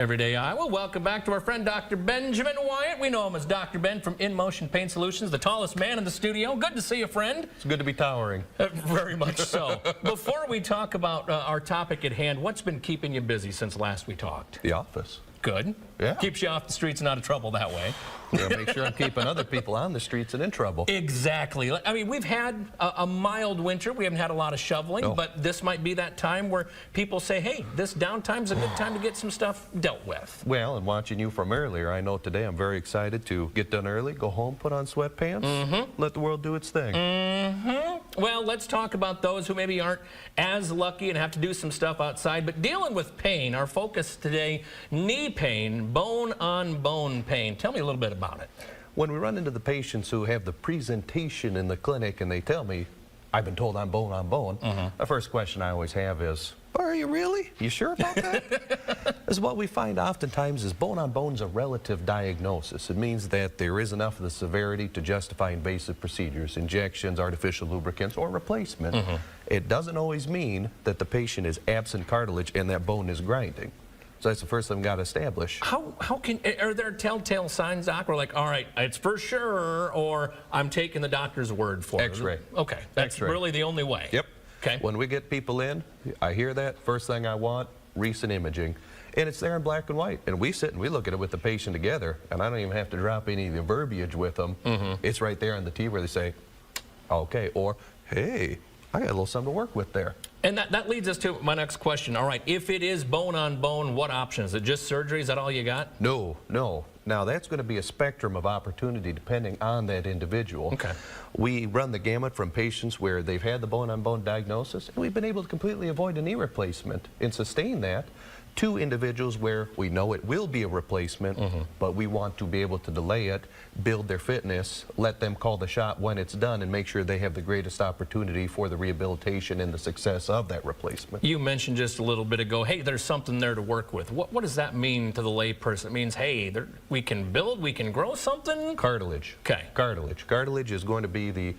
Everyday Iowa. Welcome back to our friend Dr. Benjamin Wyatt. We know him as Dr. Ben from InMotion Pain Solutions, the tallest man in the studio. Good to see you, friend. It's good to be towering. Very much so. Before we talk about our topic at hand, what's been keeping you busy since last we talked? The office. Good. Yeah. Keeps you off the streets and out of trouble that way. Yeah, make sure I'm keeping other people on the streets and in trouble. Exactly. I mean, we've had a mild winter. We haven't had a lot of shoveling, but this might be that time where people say, hey, this downtime's a good time to get some stuff dealt with. Well, and watching you from earlier, I know today I'm very excited to get done early, go home, put on sweatpants, let the world do its thing. Well, let's talk about those who maybe aren't as lucky and have to do some stuff outside, but dealing with pain. Our focus today, knee pain, bone-on-bone pain. Tell me a little bit about it. When we run into the patients who have the presentation in the clinic and they tell me, I've been told I'm bone on bone, the first question I always have is, are you really? You sure about that? Is what we find oftentimes is bone on bone is a relative diagnosis. It means that there is enough of the severity to justify invasive procedures, injections, artificial lubricants, or replacement. It doesn't always mean that the patient is absent cartilage and that bone is grinding. So that's the first thing we've got to establish. Are there telltale signs, Doc? We're like, all right, it's for sure, or I'm taking the doctor's word for it. X-ray. Okay, that's really the only way. Yep. Okay. When we get people in, I hear that, first thing I want, recent imaging. And it's there in black and white. And we sit and we look at it with the patient together, and I don't even have to drop any of the verbiage with them. It's right there on the T where they say, okay, or, hey, I got a little something to work with there. And that leads us to my next question. All right, if it is bone on bone, what option? Is it just surgery? Is that all you got? No, no. Now, that's going to be a spectrum of opportunity depending on that individual. Okay. We run the gamut from patients where they've had the bone-on-bone diagnosis, and we've been able to completely avoid a knee replacement and sustain that, to individuals where we know it will be a replacement, but we want to be able to delay it, build their fitness, let them call the shot when it's done, and make sure they have the greatest opportunity for the rehabilitation and the success of that replacement. You mentioned just a little bit ago, hey, there's something there to work with. What does that mean to the layperson? It means, hey, we can build, we can grow something? Cartilage. Okay. Cartilage. Cartilage is going to be the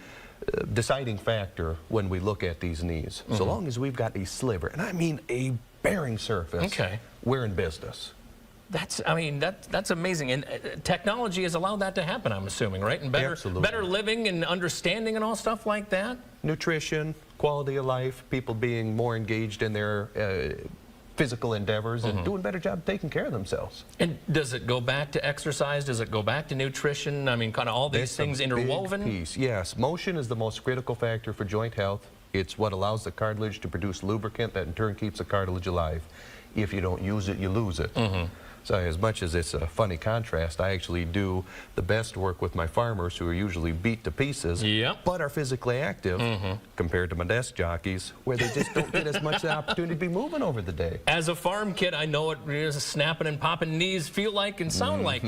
deciding factor when we look at these knees. So long as we've got a sliver, and I mean a bearing surface, we're in business. That's amazing, and technology has allowed that to happen, I'm assuming, right? And better living and understanding and all stuff like that? Nutrition, quality of life, people being more engaged in their physical endeavors and doing a better job taking care of themselves. And does it go back to exercise? Does it go back to nutrition? I mean, kind of all these things interwoven? Big piece. Yes, motion is the most critical factor for joint health. It's what allows the cartilage to produce lubricant that in turn keeps the cartilage alive. If you don't use it, you lose it. So as much as it's a funny contrast, I actually do the best work with my farmers who are usually beat to pieces, but are physically active compared to my desk jockeys where they just don't get as much opportunity to be moving over the day. As a farm kid, I know what snapping and popping knees feel like and sound like.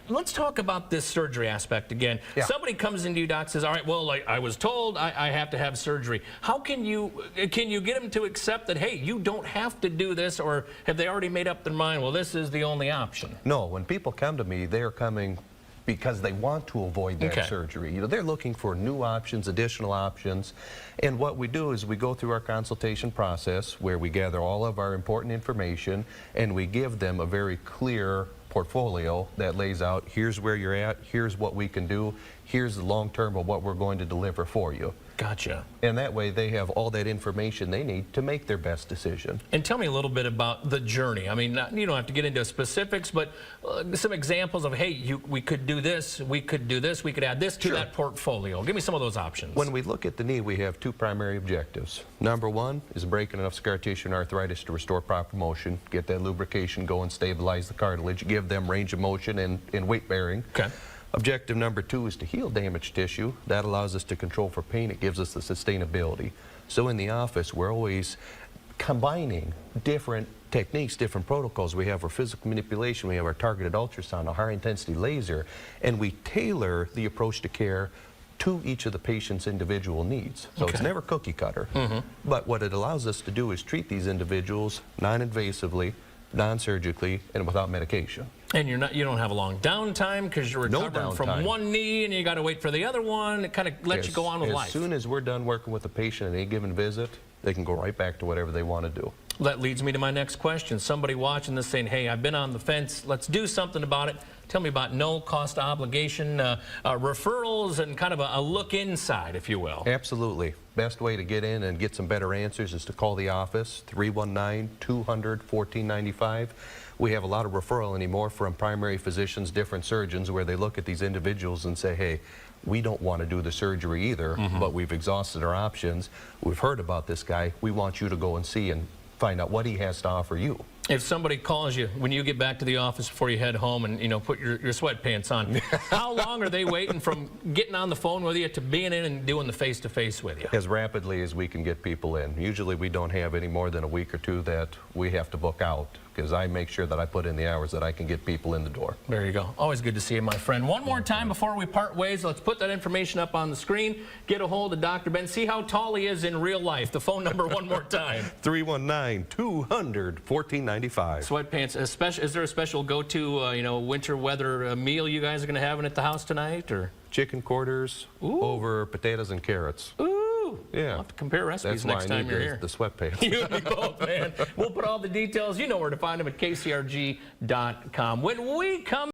Let's talk about this surgery aspect again. Somebody comes into you, Doc, says, all right, well, like I was told I have to have surgery. How can you get them to accept that, hey, you don't have to do this, or have they already made up their mind, well, this is the only option? No, when people come to me, they're coming because they want to avoid that surgery. You know, they're looking for new options, additional options. And what we do is we go through our consultation process where we gather all of our important information and we give them a very clear portfolio that lays out, here's where you're at, here's what we can do, here's the long term of what we're going to deliver for you. Gotcha. And that way they have all that information they need to make their best decision. And tell me a little bit about the journey. I mean, you don't have to get into specifics, but some examples of, hey, we could do this, we could do this, we could add this to that portfolio. Give me some of those options. When we look at the knee, we have two primary objectives. Number one is breaking enough scar tissue and arthritis to restore proper motion, get that lubrication going, stabilize the cartilage, give them range of motion and weight bearing. Okay. Objective number two is to heal damaged tissue. That allows us to control for pain. It gives us the sustainability. So in the office, we're always combining different techniques, different protocols. We have our physical manipulation, we have our targeted ultrasound, a high intensity laser, and we tailor the approach to care to each of the patient's individual needs. So it's never cookie cutter. But what it allows us to do is treat these individuals non-invasively, non-surgically, and without medication. And you don't have a long downtime because you're recovering from one knee and you got to wait for the other one. It kind of lets you go on with life. As soon as we're done working with the patient at any given visit, they can go right back to whatever they want to do. That leads me to my next question. Somebody watching this saying, hey, I've been on the fence. Let's do something about it. Tell me about no cost obligation, referrals, and kind of a look inside, if you will. Absolutely. Best way to get in and get some better answers is to call the office, 319-200-1495. We have a lot of referral anymore from primary physicians, different surgeons, where they look at these individuals and say, hey, we don't want to do the surgery either, but we've exhausted our options. We've heard about this guy. We want you to go and see and find out what he has to offer you. If somebody calls you when you get back to the office before you head home and, you know, put your sweatpants on, how long are they waiting from getting on the phone with you to being in and doing the face-to-face with you? As rapidly as we can get people in. Usually we don't have any more than a week or two that we have to book out, because I make sure that I put in the hours that I can get people in the door. There you go. Always good to see you, my friend. One more time before we part ways, let's put that information up on the screen. Get a hold of Dr. Ben. See how tall he is in real life. The phone number one more time. 319-200-1495. Sweatpants. Is there a special go-to, you know, winter weather meal you guys are going to have at the house tonight, or? Chicken quarters over potatoes and carrots. Ooh. Yeah. I'll have to compare recipes That's next why I time need you're here. the sweatpants. You and me both, man. We'll put all the details. You know where to find them at kcrg.com. When we come